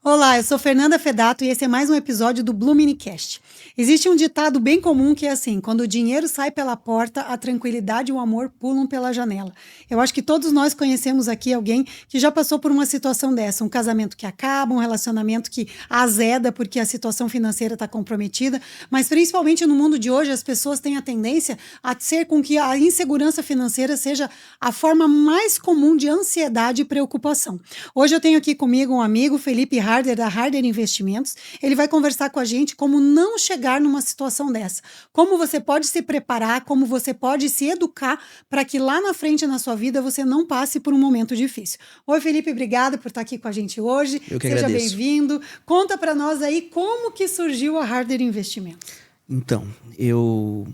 Olá, eu sou Fernanda Fedato e esse é mais um episódio do Blue Minicast. Existe um ditado bem comum que é assim: quando o dinheiro sai pela porta, a tranquilidade e o amor pulam pela janela. Eu acho que todos nós conhecemos aqui alguém que já passou por uma situação dessa, um casamento que acaba, um relacionamento que azeda porque a situação financeira está comprometida, mas principalmente no mundo de hoje as pessoas têm a tendência a ser com que a insegurança financeira seja a forma mais comum de ansiedade e preocupação. Hoje eu tenho aqui comigo um amigo, Felipe Harder, da Harder Investimentos. Ele vai conversar com a gente como não chegar numa situação dessa. Como você pode se preparar, como você pode se educar para que lá na frente na sua vida você não passe por um momento difícil. Oi, Felipe, obrigada por estar aqui com a gente hoje. Eu que Seja agradeço. bem-vindo. Conta para nós aí como que surgiu a Harder Investimentos. Então, eu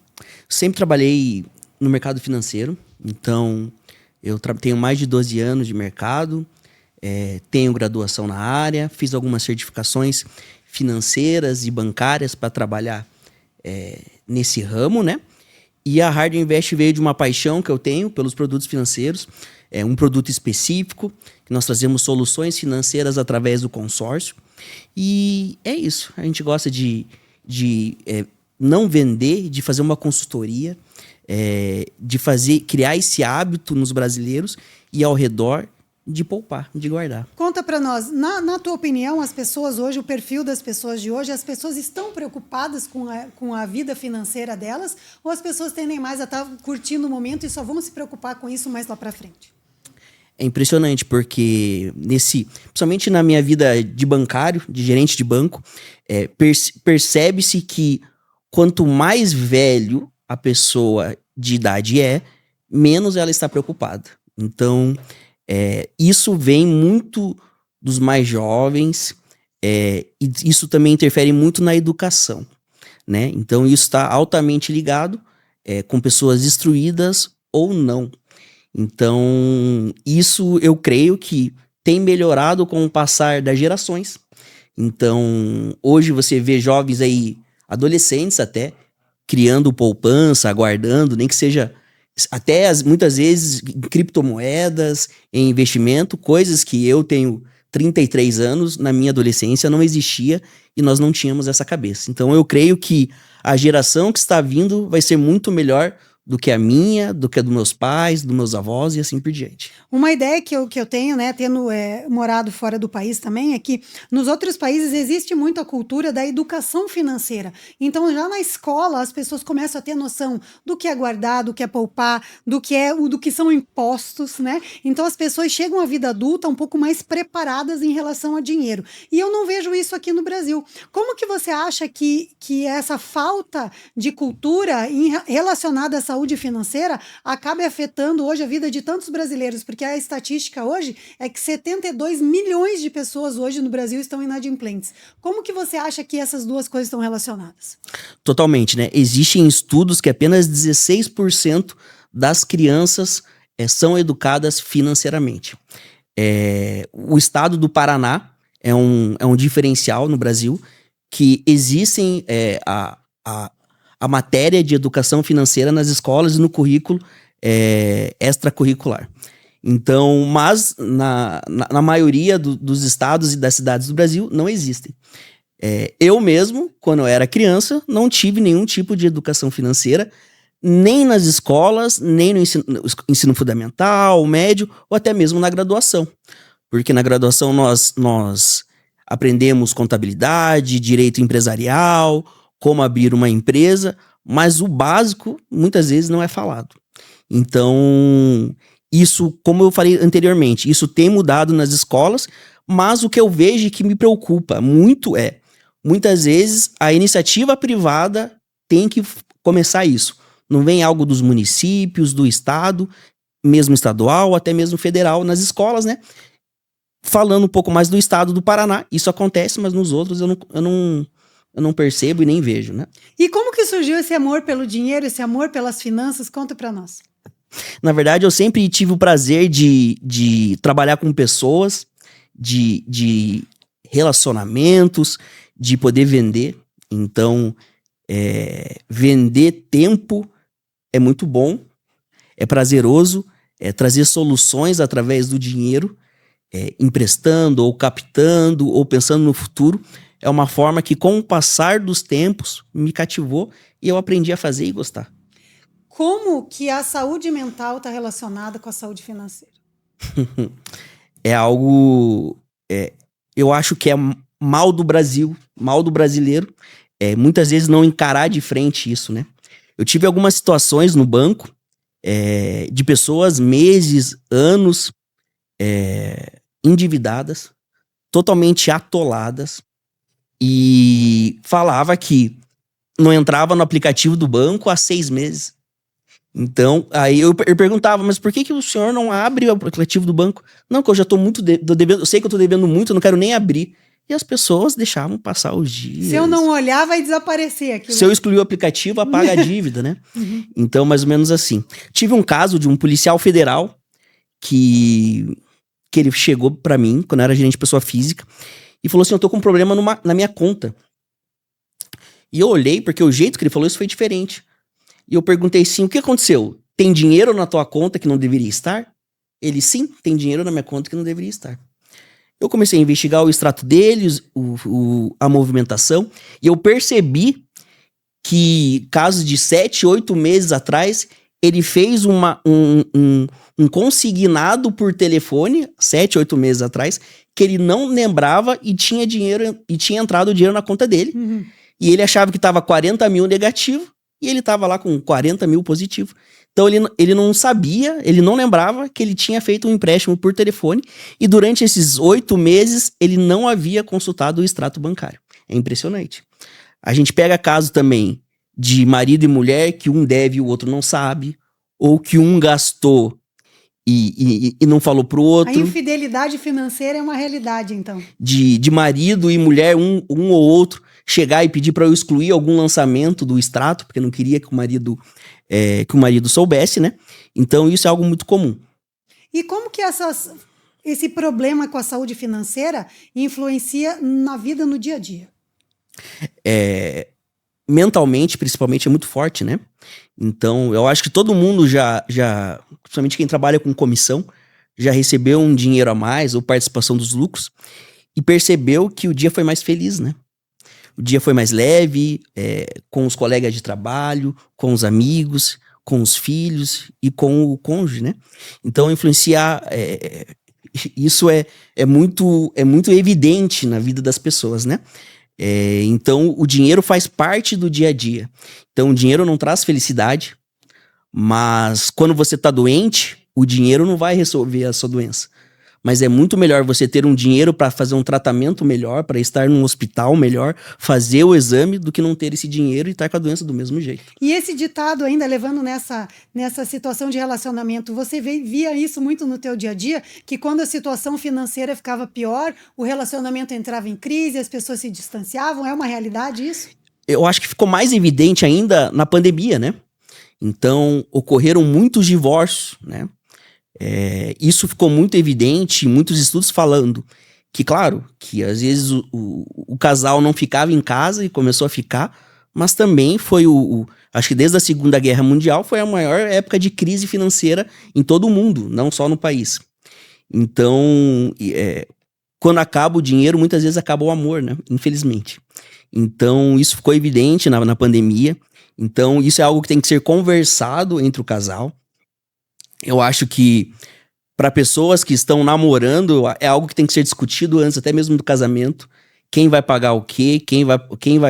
sempre trabalhei no mercado financeiro. Então, eu tenho mais de 12 anos de mercado, tenho graduação na área, fiz algumas certificações financeiras e bancárias para trabalhar nesse ramo, né? E a Harder Invest veio de uma paixão que eu tenho pelos produtos financeiros, um produto específico, que nós trazemos soluções financeiras através do consórcio. E é isso, a gente gosta de não vender, de fazer uma consultoria, criar esse hábito nos brasileiros e ao redor de poupar, de guardar. Conta para nós, na tua opinião, as pessoas hoje, o perfil das pessoas de hoje, as pessoas estão preocupadas com a vida financeira delas ou as pessoas tendem mais a estar curtindo o momento e só vão se preocupar com isso mais lá para frente? É impressionante porque principalmente na minha vida de bancário, de gerente de banco, percebe-se que quanto mais velho a pessoa de idade menos ela está preocupada. Então, isso vem muito dos mais jovens, e isso também interfere muito na educação, né? Então, isso está altamente ligado com pessoas instruídas ou não. Então, isso eu creio que tem melhorado com o passar das gerações. Então, hoje você vê jovens aí, adolescentes até, criando poupança, guardando, nem que seja até muitas vezes em criptomoedas, em investimento, coisas que eu tenho 33 anos, na minha adolescência não existia e nós não tínhamos essa cabeça. Então eu creio que a geração que está vindo vai ser muito melhor do que a minha, do que a dos meus pais, dos meus avós e assim por diante. Uma ideia que eu tenho, né, tendo morado fora do país também, é que nos outros países existe muito a cultura da educação financeira. Então, já na escola, as pessoas começam a ter noção do que é guardar, do que é poupar, do que são impostos, né? Então, as pessoas chegam à vida adulta um pouco mais preparadas em relação a dinheiro. E eu não vejo isso aqui no Brasil. Como que você acha que essa falta de cultura relacionada à saúde financeira acaba afetando hoje a vida de tantos brasileiros? Porque a estatística hoje é que 72 milhões de pessoas hoje no Brasil estão inadimplentes. Como que você acha que essas duas coisas estão relacionadas? Totalmente, né? Existem estudos que apenas 16% das crianças são educadas financeiramente. O estado do Paraná é um diferencial no Brasil, que existem a matéria de educação financeira nas escolas e no currículo extracurricular. Então, mas na maioria dos estados e das cidades do Brasil não existem. Eu mesmo, quando eu era criança, não tive nenhum tipo de educação financeira, nem nas escolas, nem no ensino fundamental, médio, ou até mesmo na graduação. Porque na graduação nós aprendemos contabilidade, direito empresarial, como abrir uma empresa, mas o básico muitas vezes não é falado. Então, isso, como eu falei anteriormente, isso tem mudado nas escolas, mas o que eu vejo e que me preocupa muito muitas vezes a iniciativa privada tem que começar isso. Não vem algo dos municípios, do estado, mesmo estadual, até mesmo federal, nas escolas, né? Falando um pouco mais do estado do Paraná, isso acontece, mas nos outros eu não percebo e nem vejo, né? E como que surgiu esse amor pelo dinheiro, esse amor pelas finanças? Conta para nós. Na verdade, eu sempre tive o prazer de trabalhar com pessoas, de relacionamentos, de poder vender. Então, vender tempo é muito bom, é prazeroso, trazer soluções através do dinheiro. emprestando, ou captando, ou pensando no futuro. É uma forma que, com o passar dos tempos, me cativou e eu aprendi a fazer e gostar. Como que a saúde mental está relacionada com a saúde financeira? É algo, eu acho que é mal do Brasil, mal do brasileiro, muitas vezes não encarar de frente isso, né? Eu tive algumas situações no banco, de pessoas, meses, anos, endividadas, totalmente atoladas, e falava que não entrava no aplicativo do banco há 6 meses. Então, aí eu perguntava, mas por que o senhor não abre o aplicativo do banco? Não, que eu já tô muito devendo, eu sei que eu tô devendo muito, eu não quero nem abrir. E as pessoas deixavam passar os dias. Se eu não olhar, vai desaparecer aquilo. Se eu excluir o aplicativo, apaga a dívida, né? Uhum. Então, mais ou menos assim. Tive um caso de um policial federal que ele chegou pra mim, quando eu era gerente de pessoa física, e falou assim, eu tô com um problema na minha conta. E eu olhei, porque o jeito que ele falou isso foi diferente. E eu perguntei assim, o que aconteceu? Tem dinheiro na tua conta que não deveria estar? Ele, sim, tem dinheiro na minha conta que não deveria estar. Eu comecei a investigar o extrato deles, a movimentação, e eu percebi que casos de 7, 8 meses atrás, ele fez um consignado por telefone, 7, 8 meses atrás, que ele não lembrava e tinha dinheiro, e tinha entrado dinheiro na conta dele. Uhum. E ele achava que estava 40 mil negativo, e ele estava lá com 40 mil positivo. Então ele não sabia, ele não lembrava que ele tinha feito um empréstimo por telefone, e durante esses 8 meses ele não havia consultado o extrato bancário. É impressionante. A gente pega caso também de marido e mulher que um deve e o outro não sabe, ou que um gastou e não falou pro outro. A infidelidade financeira é uma realidade, então. De marido e mulher, um ou outro, chegar e pedir para eu excluir algum lançamento do extrato, porque não queria que o marido soubesse, né? Então isso é algo muito comum. E como que esse problema com a saúde financeira influencia na vida no dia a dia? Mentalmente, principalmente, é muito forte, né? Então, eu acho que todo mundo já, principalmente quem trabalha com comissão, já recebeu um dinheiro a mais ou participação dos lucros e percebeu que o dia foi mais feliz, né? O dia foi mais leve, com os colegas de trabalho, com os amigos, com os filhos e com o cônjuge, né? Então, influenciar, isso é muito evidente na vida das pessoas, né? Então, o dinheiro faz parte do dia a dia. Então, o dinheiro não traz felicidade, mas quando você tá doente, o dinheiro não vai resolver a sua doença. Mas é muito melhor você ter um dinheiro para fazer um tratamento melhor, para estar num hospital melhor, fazer o exame, do que não ter esse dinheiro e estar com a doença do mesmo jeito. E esse ditado ainda, levando nessa situação de relacionamento, você via isso muito no teu dia a dia, que quando a situação financeira ficava pior, o relacionamento entrava em crise, as pessoas se distanciavam, é uma realidade isso? Eu acho que ficou mais evidente ainda na pandemia, né? Então, ocorreram muitos divórcios, né? Isso ficou muito evidente, muitos estudos falando que, claro, que às vezes o casal não ficava em casa e começou a ficar, mas também foi acho que desde a Segunda Guerra Mundial foi a maior época de crise financeira em todo o mundo, não só no país. Então, quando acaba o dinheiro, muitas vezes acaba o amor, né? Infelizmente. Então, isso ficou evidente na pandemia. Então, isso é algo que tem que ser conversado entre o casal. Eu acho que para pessoas que estão namorando, é algo que tem que ser discutido antes, até mesmo do casamento. Quem vai pagar o quê? Quem vai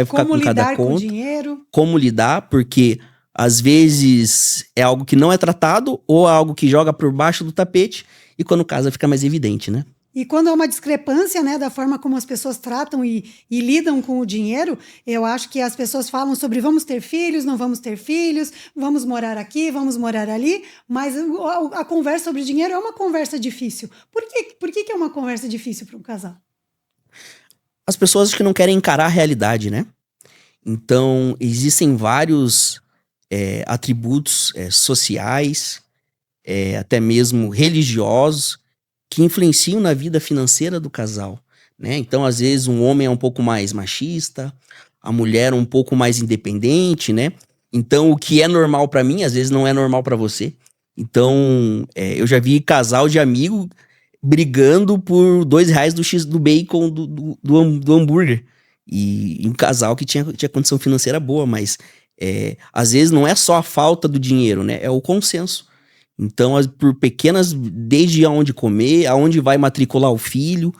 ficar com cada conta? Como lidar com o dinheiro? Como lidar, porque às vezes é algo que não é tratado ou é algo que joga por baixo do tapete e quando casa fica mais evidente, né? E quando há uma discrepância, né, da forma como as pessoas tratam e lidam com o dinheiro, eu acho que as pessoas falam sobre vamos ter filhos, não vamos ter filhos, vamos morar aqui, vamos morar ali, mas a conversa sobre dinheiro é uma conversa difícil. Por que é uma conversa difícil para um casal? As pessoas que não querem encarar a realidade, né? Então, existem vários atributos sociais, até mesmo religiosos, que influenciam na vida financeira do casal, né? Então, às vezes, um homem é um pouco mais machista, a mulher um pouco mais independente, né? Então, o que é normal pra mim, às vezes não é normal pra você. Então, eu já vi casal de amigo brigando por R$ 2 do X do bacon do hambúrguer. E um casal que tinha condição financeira boa, mas às vezes não é só a falta do dinheiro, né? É o consenso. Então, por pequenas, desde aonde comer, aonde vai matricular o filho,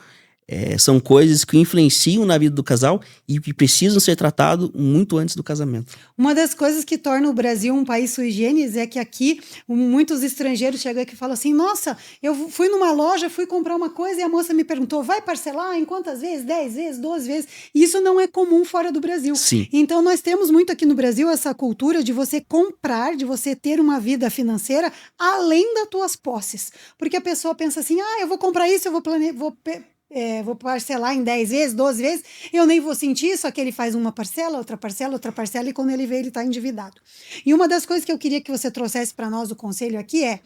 são coisas que influenciam na vida do casal e que precisam ser tratadas muito antes do casamento. Uma das coisas que torna o Brasil um país sui generis é que aqui muitos estrangeiros chegam aqui e falam assim, nossa, eu fui numa loja, fui comprar uma coisa e a moça me perguntou, vai parcelar em quantas vezes? 10 vezes, 12 vezes? E isso não é comum fora do Brasil. Sim. Então nós temos muito aqui no Brasil essa cultura de você comprar, de você ter uma vida financeira além das tuas posses. Porque a pessoa pensa assim, eu vou comprar isso, eu vou parcelar em 10 vezes, 12 vezes, eu nem vou sentir, só que ele faz uma parcela, outra parcela, e quando ele vê, ele está endividado. E uma das coisas que eu queria que você trouxesse para nós o conselho aqui é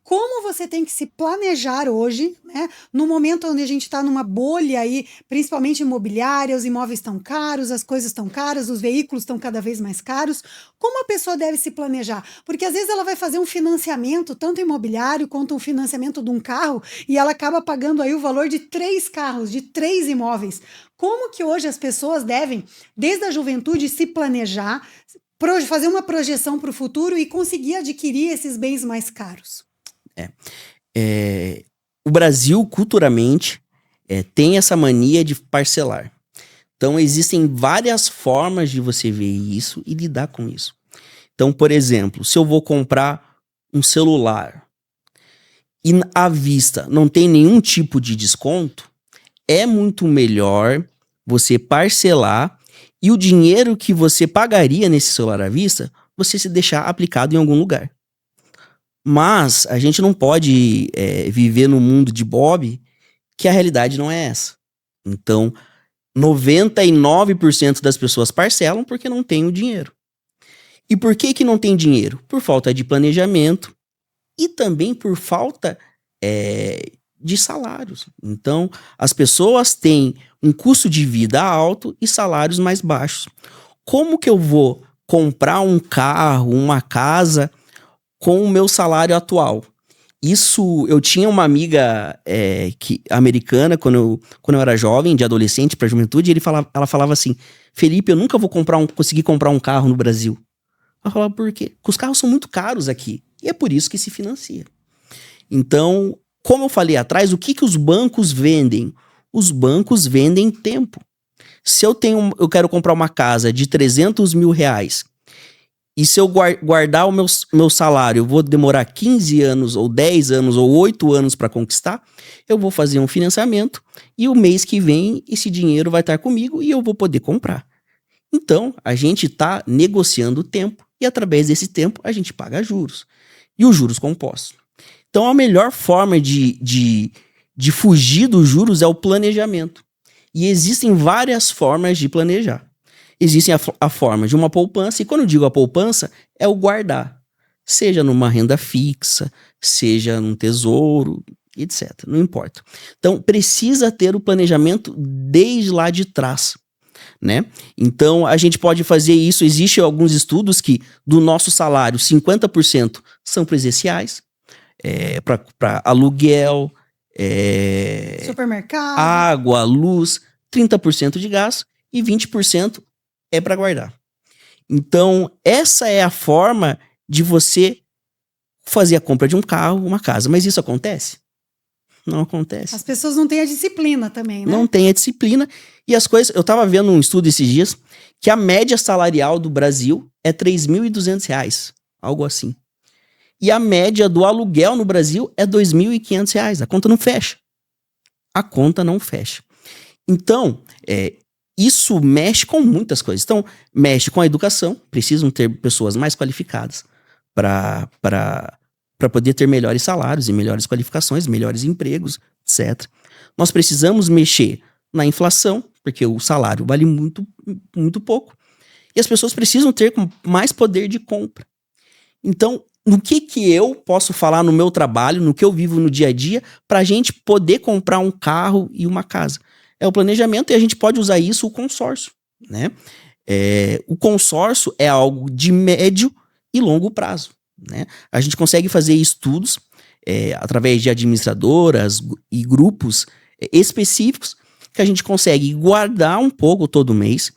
como você tem que se planejar hoje, né? No momento onde a gente está numa bolha aí, principalmente imobiliária, os imóveis estão caros, as coisas estão caras, os veículos estão cada vez mais caros. Como a pessoa deve se planejar? Porque às vezes ela vai fazer um financiamento, tanto imobiliário quanto um financiamento de um carro, e ela acaba pagando aí o valor de 3 carros, de 3 imóveis. Como que hoje as pessoas devem, desde a juventude, se planejar, fazer uma projeção para o futuro e conseguir adquirir esses bens mais caros? O Brasil, culturalmente, tem essa mania de parcelar. Então, existem várias formas de você ver isso e lidar com isso. Então, por exemplo, se eu vou comprar um celular e à vista não tem nenhum tipo de desconto, é muito melhor você parcelar e o dinheiro que você pagaria nesse celular à vista, você se deixar aplicado em algum lugar. Mas a gente não pode viver no mundo de Bob que a realidade não é essa. Então, 99% das pessoas parcelam porque não tem o dinheiro. E por que não tem dinheiro? Por falta de planejamento e também por falta de salários. Então, as pessoas têm um custo de vida alto e salários mais baixos. Como que eu vou comprar um carro, uma casa com o meu salário atual? Isso, eu tinha uma amiga americana, quando eu era jovem, de adolescente para juventude, ela falava assim, Felipe, eu nunca vou conseguir comprar um carro no Brasil. Ela falava, por quê? Porque os carros são muito caros aqui, e é por isso que se financia. Então, como eu falei atrás, o que os bancos vendem? Os bancos vendem tempo. Se eu quero comprar uma casa de R$300 mil, e se eu guardar o meu salário, eu vou demorar 15 anos, ou 10 anos, ou 8 anos para conquistar, eu vou fazer um financiamento e o mês que vem esse dinheiro vai estar comigo e eu vou poder comprar. Então, a gente está negociando o tempo e através desse tempo a gente paga juros. E os juros compostos. Então, a melhor forma de fugir dos juros é o planejamento. E existem várias formas de planejar. Existe a forma de uma poupança, e quando eu digo a poupança, é o guardar. Seja numa renda fixa, seja num tesouro, etc. Não importa. Então, precisa ter o planejamento desde lá de trás, né? Então, a gente pode fazer isso. Existem alguns estudos que do nosso salário, 50% são presenciais, para aluguel, supermercado, água, luz, 30% de gasto e 20% é para guardar. Então, essa é a forma de você fazer a compra de um carro, uma casa. Mas isso acontece? Não acontece. As pessoas não têm a disciplina também, né? Não tem a disciplina. E as coisas... Eu estava vendo um estudo esses dias que a média salarial do Brasil é R$3.200. Algo assim. E a média do aluguel no Brasil é R$2.500. A conta não fecha. A conta não fecha. Então, isso mexe com muitas coisas. Então, mexe com a educação. Precisam ter pessoas mais qualificadas para poder ter melhores salários e melhores qualificações, melhores empregos, etc. Nós precisamos mexer na inflação, porque o salário vale muito, muito pouco. E as pessoas precisam ter mais poder de compra. Então, no que eu posso falar no meu trabalho, no que eu vivo no dia a dia, para a gente poder comprar um carro e uma casa? É o planejamento, e a gente pode usar isso, o consórcio, né? O consórcio é algo de médio e longo prazo, né? A gente consegue fazer estudos através de administradoras e grupos específicos, que a gente consegue guardar um pouco todo mês,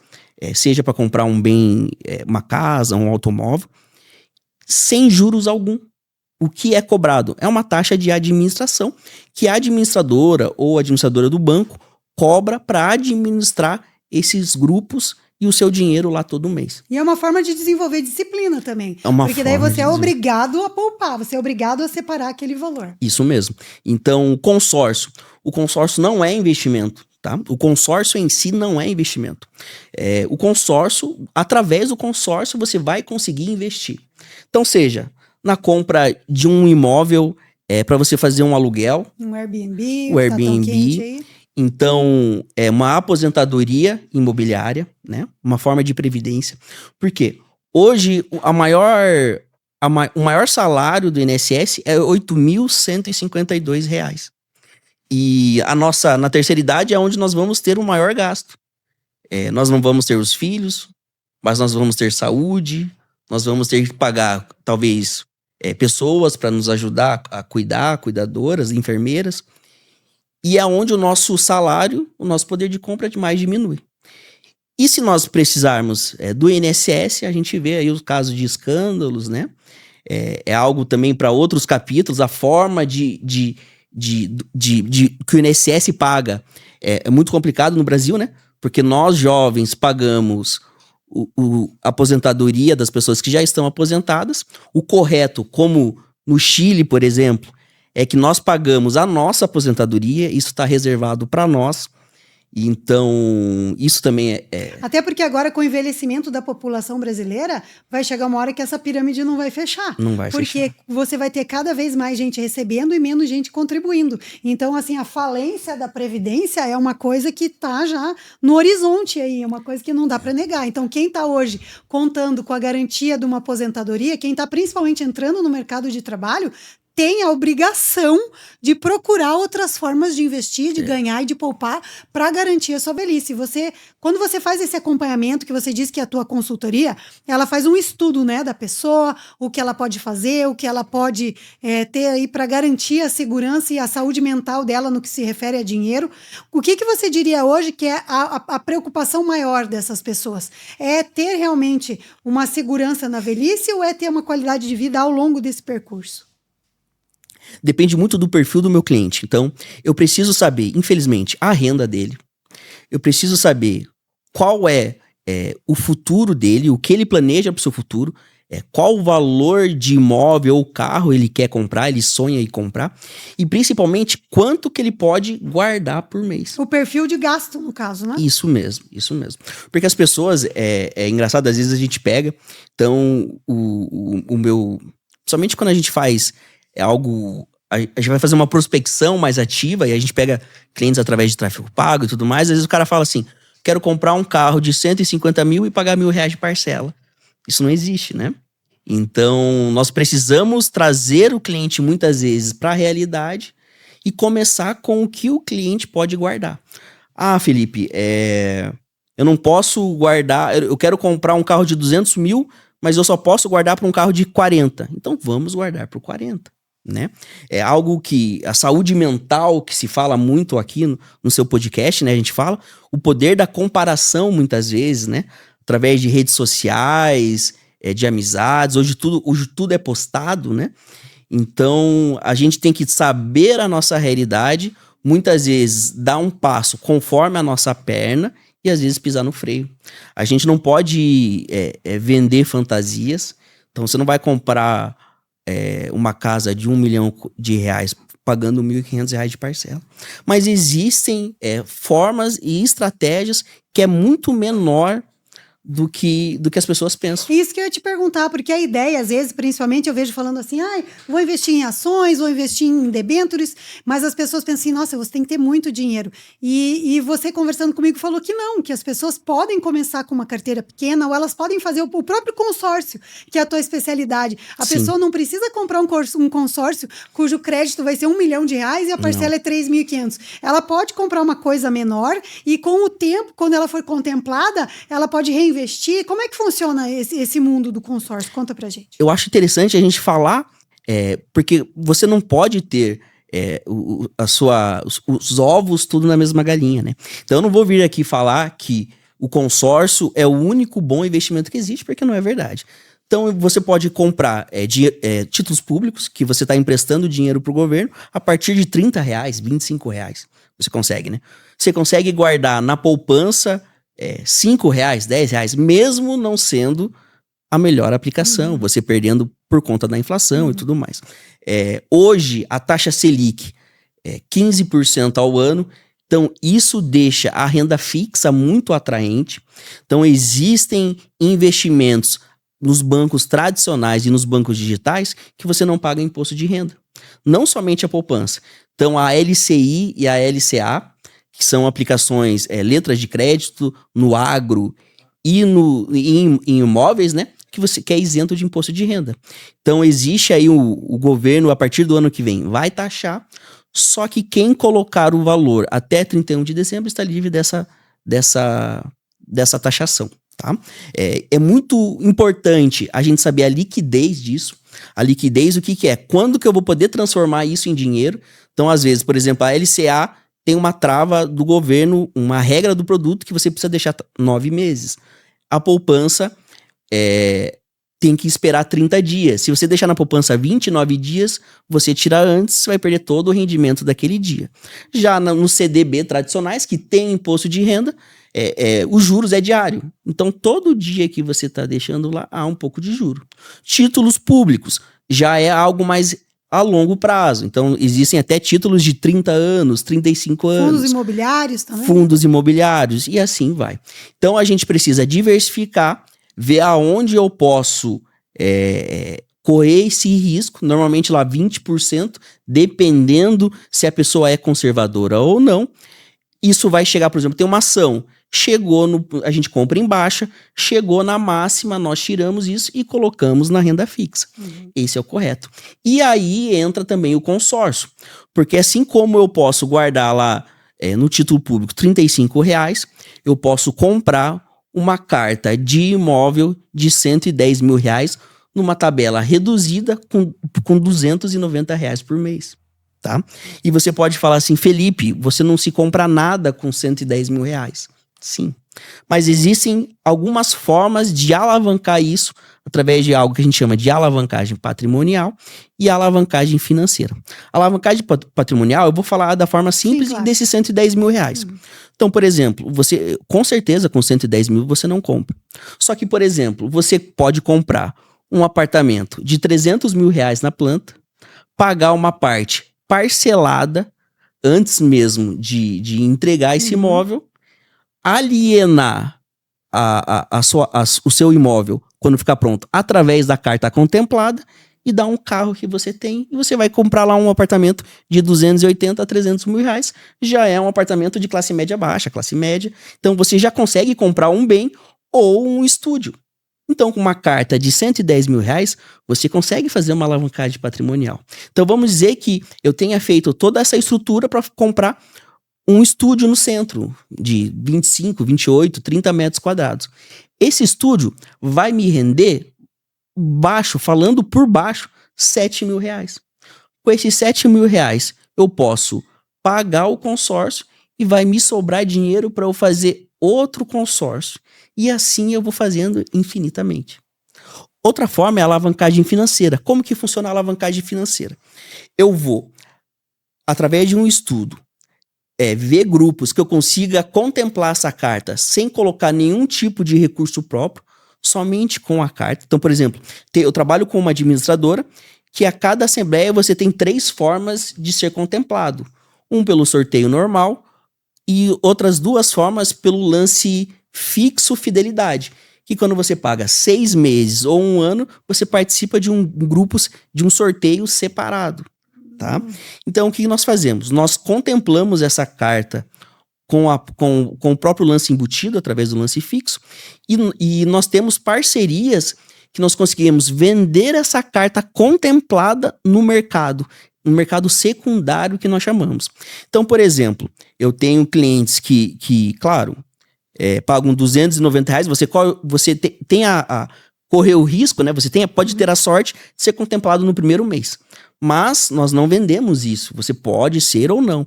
seja para comprar um bem, uma casa, um automóvel, sem juros algum. O que é cobrado? É uma taxa de administração que a administradora ou administradora do banco cobra para administrar esses grupos e o seu dinheiro lá todo mês. E é uma forma de desenvolver disciplina também. Porque daí você é obrigado a poupar, você é obrigado a separar aquele valor. Isso mesmo. Então, consórcio. O consórcio não é investimento, tá? O consórcio em si não é investimento. O consórcio, através do consórcio, você vai conseguir investir. Então, seja na compra de um imóvel para você fazer um aluguel. Um Airbnb. O Airbnb. Então, é uma aposentadoria imobiliária, né? Uma forma de previdência. Por quê? Hoje, o maior salário do INSS é R$ 8.152. E na terceira idade é onde nós vamos ter o maior gasto. Nós não vamos ter os filhos, mas nós vamos ter saúde, nós vamos ter que pagar, talvez, pessoas para nos ajudar a cuidar, cuidadoras, enfermeiras. E é onde o nosso salário, o nosso poder de compra mais diminui. E se nós precisarmos do INSS, a gente vê aí os casos de escândalos, né? É algo também para outros capítulos, a forma que o INSS paga é muito complicado no Brasil, né? Porque nós jovens pagamos a aposentadoria das pessoas que já estão aposentadas. O correto, como no Chile, por exemplo, é que nós pagamos a nossa aposentadoria, isso está reservado para nós. Então, isso também Até porque agora, com o envelhecimento da população brasileira, vai chegar uma hora que essa pirâmide não vai fechar. Não vai fechar. Porque você vai ter cada vez mais gente recebendo e menos gente contribuindo. Então, assim, a falência da Previdência é uma coisa que está já no horizonte aí, é uma coisa que não dá para negar. Então, quem está hoje contando com a garantia de uma aposentadoria, quem está principalmente entrando no mercado de trabalho, tem a obrigação de procurar outras formas de investir, de ganhar e de poupar para garantir a sua velhice. Quando você faz esse acompanhamento, que você diz que é a tua consultoria, ela faz um estudo, né, da pessoa, o que ela pode fazer, o que ela pode ter aí para garantir a segurança e a saúde mental dela no que se refere a dinheiro. O que você diria hoje que é a preocupação maior dessas pessoas? É ter realmente uma segurança na velhice ou é ter uma qualidade de vida ao longo desse percurso? Depende muito do perfil do meu cliente. Então, eu preciso saber, infelizmente, a renda dele. Eu preciso saber qual é o futuro dele, o que ele planeja para o seu futuro, qual o valor de imóvel ou carro ele quer comprar, ele sonha em comprar, e principalmente quanto que ele pode guardar por mês. O perfil de gasto, no caso, né? Isso mesmo. Porque as pessoas, é engraçado, às vezes a gente pega, então, somente quando a gente faz algo, a gente vai fazer uma prospecção mais ativa e a gente pega clientes através de tráfego pago e tudo mais, às vezes o cara fala assim, quero comprar um carro de 150 mil e pagar R$1.000 de parcela. Isso não existe, né? Então, nós precisamos trazer o cliente muitas vezes para a realidade e começar com o que o cliente pode guardar. Ah, Felipe, eu não posso guardar, eu quero comprar um carro de 200 mil, mas eu só posso guardar para um carro de 40. Então, vamos guardar por 40. Né? É algo que a saúde mental que se fala muito aqui no seu podcast, né? A gente fala o poder da comparação muitas vezes, né? Através de redes sociais, de amizades, hoje tudo é postado, né? Então a gente tem que saber a nossa realidade, muitas vezes dar um passo conforme a nossa perna e às vezes pisar no freio. A gente não pode vender fantasias, então você não vai comprar uma casa de R$1 milhão pagando R$1.500 de parcela. Mas existem formas e estratégias que é muito menor do que as pessoas pensam. Isso que eu ia te perguntar, porque a ideia, às vezes, principalmente, eu vejo falando assim, vou investir em ações, vou investir em debêntures, mas as pessoas pensam assim, nossa, você tem que ter muito dinheiro. E você conversando comigo falou que não, que as pessoas podem começar com uma carteira pequena ou elas podem fazer o próprio consórcio, que é a tua especialidade. A Sim. pessoa não precisa comprar um consórcio cujo crédito vai ser R$1 milhão e a parcela é 3.500. Ela pode comprar uma coisa menor e com o tempo, quando ela for contemplada, ela pode reinvestir. Como é que funciona esse mundo do consórcio? Conta pra gente. Eu acho interessante a gente falar Porque você não pode ter os ovos tudo na mesma galinha, né? Então eu não vou vir aqui falar que o consórcio é o único bom investimento que existe, porque não é verdade. Então você pode comprar títulos públicos, que você está emprestando dinheiro para o governo, a partir de R$30, R$25. Você consegue, né? Você consegue guardar na poupança R$5, R$10, mesmo não sendo a melhor aplicação, você perdendo por conta da inflação e tudo mais. Hoje, a taxa Selic é 15% ao ano, então isso deixa a renda fixa muito atraente. Então existem investimentos nos bancos tradicionais e nos bancos digitais que você não paga imposto de renda. Não somente a poupança. Então a LCI e a LCA, que são aplicações, letras de crédito no agro e em imóveis, né? Que é isento de imposto de renda. Então existe aí o governo, a partir do ano que vem, vai taxar, só que quem colocar o valor até 31 de dezembro está livre dessa taxação. Tá? É muito importante a gente saber a liquidez disso. A liquidez, o que é? Quando que eu vou poder transformar isso em dinheiro? Então, às vezes, por exemplo, a LCA tem uma trava do governo, uma regra do produto que você precisa deixar 9 meses. A poupança tem que esperar 30 dias. Se você deixar na poupança 29 dias, você tira antes, você vai perder todo o rendimento daquele dia. Já no CDB tradicionais, que tem imposto de renda, os juros é diário. Então, todo dia que você está deixando lá, há um pouco de juro. Títulos públicos já é algo mais a longo prazo. Então, existem até títulos de 30 anos, 35 anos. Fundos imobiliários também? Fundos imobiliários, e assim vai. Então, a gente precisa diversificar, ver aonde eu posso correr esse risco, normalmente lá 20%, dependendo se a pessoa é conservadora ou não. Isso vai chegar, por exemplo, tem uma ação, a gente compra em baixa, chegou na máxima, nós tiramos isso e colocamos na renda fixa. Esse é o correto. E aí entra também o consórcio, porque assim como eu posso guardar lá no título público R$35, eu posso comprar uma carta de imóvel de R$110 mil numa tabela reduzida com R$290 por mês. Tá? E você pode falar assim, Felipe, você não se compra nada com R$110 mil. Sim. Mas existem algumas formas de alavancar isso através de algo que a gente chama de alavancagem patrimonial e alavancagem financeira. Alavancagem patrimonial, eu vou falar da forma simples. Sim, claro. Desses R$110 mil. Então, por exemplo, você, com certeza, com 110 mil você não compra. Só que, por exemplo, você pode comprar um apartamento de R$300 mil na planta, pagar uma parte parcelada antes mesmo de entregar esse imóvel, alienar o seu imóvel quando ficar pronto através da carta contemplada e dar um carro que você tem e você vai comprar lá um apartamento de 280 a 300 mil reais, já é um apartamento de classe média baixa, classe média, então você já consegue comprar um bem ou um estúdio. Então, com uma carta de 110 mil reais, você consegue fazer uma alavancagem patrimonial. Então, vamos dizer que eu tenha feito toda essa estrutura para comprar um estúdio no centro, de 25, 28, 30 metros quadrados. Esse estúdio vai me render, falando por baixo, 7 mil reais. Com esses 7 mil reais, eu posso pagar o consórcio e vai me sobrar dinheiro para eu fazer outro consórcio. E assim eu vou fazendo infinitamente. Outra forma é a alavancagem financeira. Como que funciona a alavancagem financeira? Eu vou, através de um estudo, ver grupos que eu consiga contemplar essa carta sem colocar nenhum tipo de recurso próprio, somente com a carta. Então, por exemplo, eu trabalho com uma administradora que a cada assembleia você tem 3 formas de ser contemplado. Um pelo sorteio normal e outras 2 formas pelo lance fixo fidelidade, que quando você paga 6 meses ou 1 ano, você participa de de um sorteio separado, tá? Então, o que nós fazemos? Nós contemplamos essa carta com o próprio lance embutido, através do lance fixo, e nós temos parcerias que nós conseguimos vender essa carta contemplada no mercado secundário que nós chamamos. Então, por exemplo, eu tenho clientes que claro, pagam R$290, você tem correr o risco, né? Você pode ter a sorte de ser contemplado no primeiro mês. Mas nós não vendemos isso. Você pode ser ou não.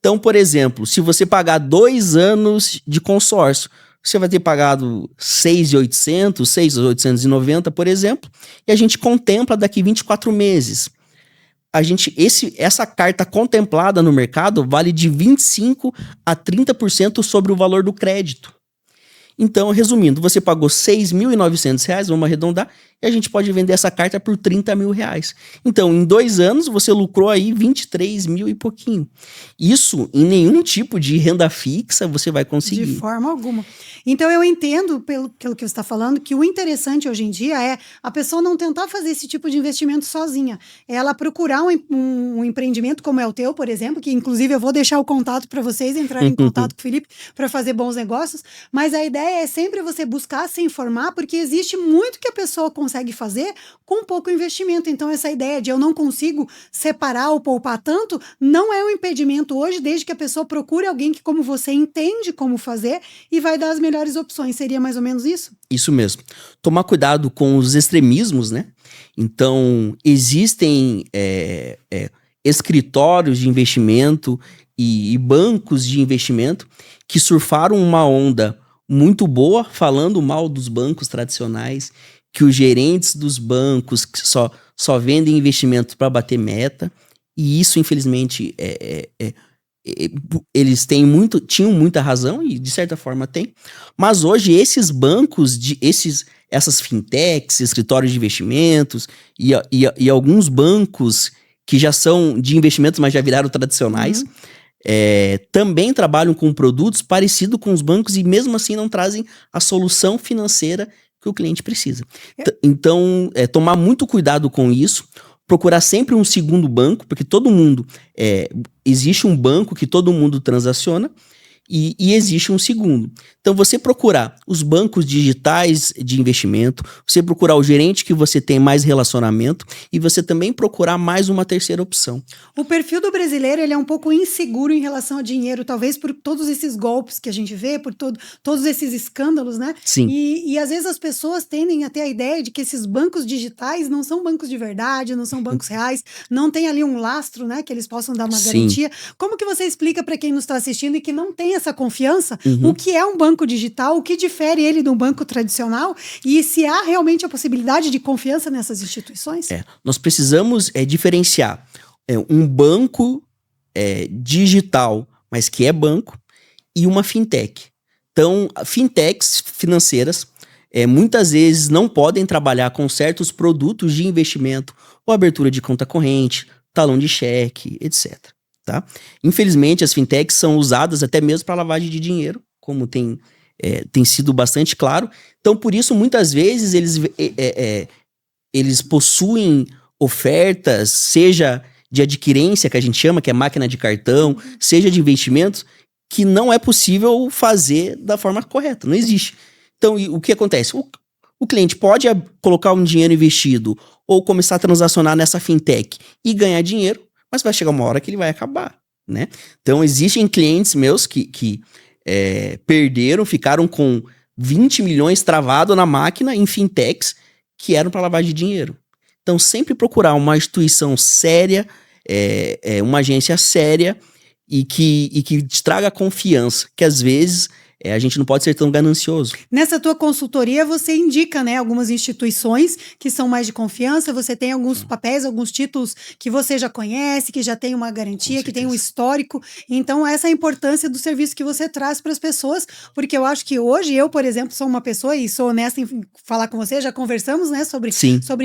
Então, por exemplo, se você pagar 2 anos de consórcio, você vai ter pagado 6.800, 6.890, por exemplo, e a gente contempla daqui 24 meses. Essa carta contemplada no mercado vale de 25% a 30% sobre o valor do crédito. Então, resumindo, você pagou R$6.900, vamos arredondar, e a gente pode vender essa carta por R$30 mil. Então, em 2 anos, você lucrou aí 23 mil e pouquinho. Isso, em nenhum tipo de renda fixa, você vai conseguir. De forma alguma. Então, eu entendo, pelo que você está falando, que o interessante hoje em dia é a pessoa não tentar fazer esse tipo de investimento sozinha. É ela procurar um empreendimento como é o teu, por exemplo, que inclusive eu vou deixar o contato para vocês entrarem em contato com o Felipe para fazer bons negócios, mas a ideia é sempre você buscar se informar, porque existe muito que a pessoa consegue fazer com pouco investimento. Então, essa ideia de eu não consigo separar ou poupar tanto, não é um impedimento hoje, desde que a pessoa procure alguém que, como você, entende como fazer e vai dar as melhores opções. Seria mais ou menos isso? Isso mesmo. Tomar cuidado com os extremismos, né? Então, existem escritórios de investimento e bancos de investimento que surfaram uma onda muito boa, falando mal dos bancos tradicionais, que os gerentes dos bancos que só vendem investimentos para bater meta, e isso, infelizmente, eles tinham muita razão, e de certa forma tem, mas hoje esses bancos, essas fintechs, escritórios de investimentos, e alguns bancos que já são de investimentos, mas já viraram tradicionais, também trabalham com produtos parecidos com os bancos e mesmo assim não trazem a solução financeira que o cliente precisa. Então, tomar muito cuidado com isso, procurar sempre um segundo banco, porque existe um banco que todo mundo transaciona e existe um segundo. Então, você procurar os bancos digitais de investimento, você procurar o gerente que você tem mais relacionamento e você também procurar mais uma terceira opção. O perfil do brasileiro, ele é um pouco inseguro em relação a dinheiro, talvez por todos esses golpes que a gente vê, por todos esses escândalos, né? Sim. E às vezes as pessoas tendem a ter a ideia de que esses bancos digitais não são bancos de verdade, não são bancos reais, não tem ali um lastro, né, que eles possam dar uma garantia. Como que você explica para quem nos está assistindo e que não tem essa confiança, o que é um banco digital, o que difere ele de um banco tradicional e se há realmente a possibilidade de confiança nessas instituições? Nós precisamos diferenciar um banco digital, mas que é banco, e uma fintech. Então, fintechs financeiras muitas vezes não podem trabalhar com certos produtos de investimento ou abertura de conta corrente, talão de cheque, etc. Tá? Infelizmente, as fintechs são usadas até mesmo para lavagem de dinheiro, como tem sido bastante claro. Então, por isso, muitas vezes, eles possuem ofertas, seja de adquirência, que a gente chama, que é máquina de cartão, seja de investimentos, que não é possível fazer da forma correta, não existe. Então, o que acontece? O cliente pode colocar um dinheiro investido ou começar a transacionar nessa fintech e ganhar dinheiro, mas vai chegar uma hora que ele vai acabar, né? Então, existem clientes meus que perderam, ficaram com 20 milhões travado na máquina em fintechs que eram para lavagem de dinheiro. Então, sempre procurar uma instituição séria, uma agência séria e que te traga confiança, que às vezes a gente não pode ser tão ganancioso. Nessa tua consultoria, você indica, né, algumas instituições que são mais de confiança, você tem alguns papéis, alguns títulos que você já conhece, que já tem uma garantia, que tem um histórico. Então, essa é a importância do serviço que você traz para as pessoas, porque eu acho que hoje, eu, por exemplo, sou uma pessoa, e sou honesta em falar com você, já conversamos, né, sobre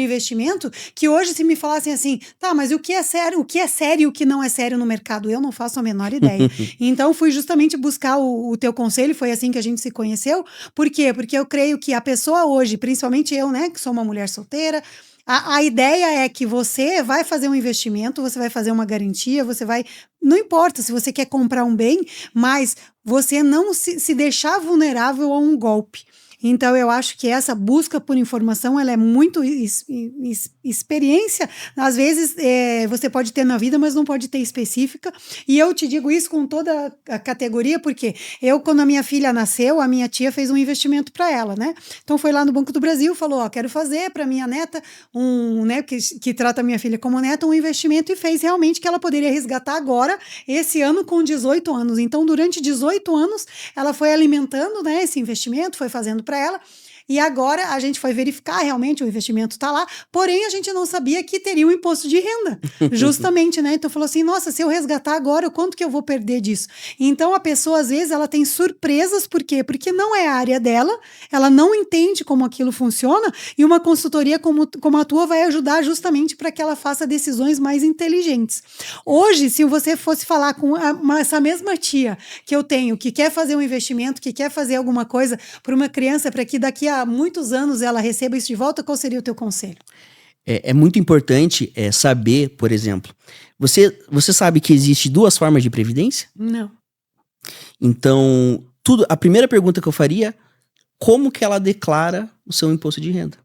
investimento, que hoje se me falassem assim, tá, mas o que é sério e o que não é sério no mercado? Eu não faço a menor ideia. Então, fui justamente buscar o teu conselho, foi assim que a gente se conheceu. Por quê? Porque eu creio que a pessoa hoje, principalmente eu, né, que sou uma mulher solteira, a ideia é que você vai fazer um investimento, você vai fazer uma garantia, você vai... Não importa se você quer comprar um bem, mas você não se deixar vulnerável a um golpe. Então, eu acho que essa busca por informação, ela é muito experiência. Às vezes, você pode ter na vida, mas não pode ter específica. E eu te digo isso com toda a categoria, porque quando a minha filha nasceu, a minha tia fez um investimento para ela, né? Então, foi lá no Banco do Brasil, falou, ó, quero fazer para minha neta, né, que trata a minha filha como neta, um investimento, e fez realmente que ela poderia resgatar agora, esse ano, com 18 anos. Então, durante 18 anos, ela foi alimentando, né, esse investimento, foi fazendo para ela. E agora a gente foi verificar, realmente o investimento está lá, porém a gente não sabia que teria um imposto de renda, justamente, né? Então falou assim, nossa, se eu resgatar agora, quanto que eu vou perder disso? Então a pessoa, às vezes, ela tem surpresas, por quê? Porque não é a área dela, ela não entende como aquilo funciona, e uma consultoria como a tua vai ajudar justamente para que ela faça decisões mais inteligentes. Hoje, se você fosse falar com essa mesma tia que eu tenho, que quer fazer um investimento, que quer fazer alguma coisa para uma criança, para que daqui a muitos anos ela receba isso de volta, qual seria o teu conselho? É muito importante saber, por exemplo, você sabe que existe 2 formas de previdência? Não. Então, a primeira pergunta que eu faria, como que ela declara o seu imposto de renda?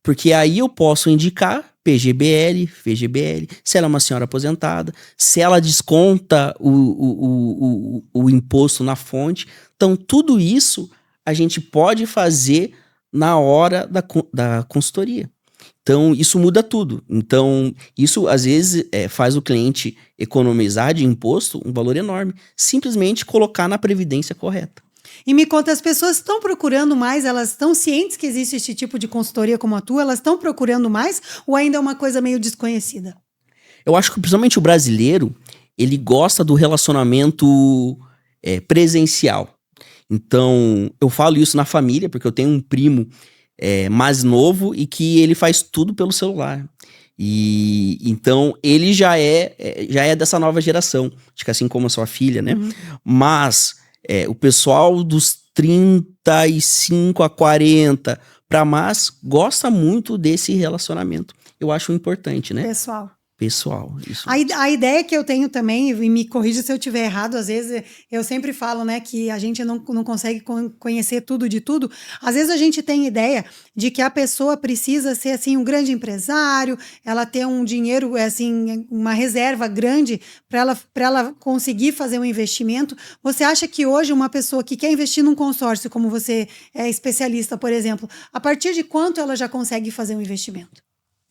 Porque aí eu posso indicar PGBL, VGBL, se ela é uma senhora aposentada, se ela desconta o imposto na fonte. Então, tudo isso a gente pode fazer na hora da consultoria. Então, isso muda tudo. Então, isso às vezes faz o cliente economizar de imposto um valor enorme. Simplesmente colocar na previdência correta. E me conta, as pessoas estão procurando mais, elas estão cientes que existe esse tipo de consultoria como a tua, elas estão procurando mais ou ainda é uma coisa meio desconhecida? Eu acho que principalmente o brasileiro, ele gosta do relacionamento presencial. Então, eu falo isso na família, porque eu tenho um primo mais novo e que ele faz tudo pelo celular. E então, ele já é dessa nova geração, acho que assim como a sua filha, né? Uhum. Mas o pessoal dos 35 a 40 para mais gosta muito desse relacionamento. Eu acho importante, né? Pessoal, isso. A ideia que eu tenho também, e me corrija se eu estiver errado, às vezes eu sempre falo, né, que a gente não consegue conhecer tudo de tudo. Às vezes a gente tem ideia de que a pessoa precisa ser, assim, um grande empresário, ela ter um dinheiro, assim, uma reserva grande para ela conseguir fazer um investimento. Você acha que hoje uma pessoa que quer investir num consórcio, como você é especialista, por exemplo, a partir de quanto ela já consegue fazer um investimento?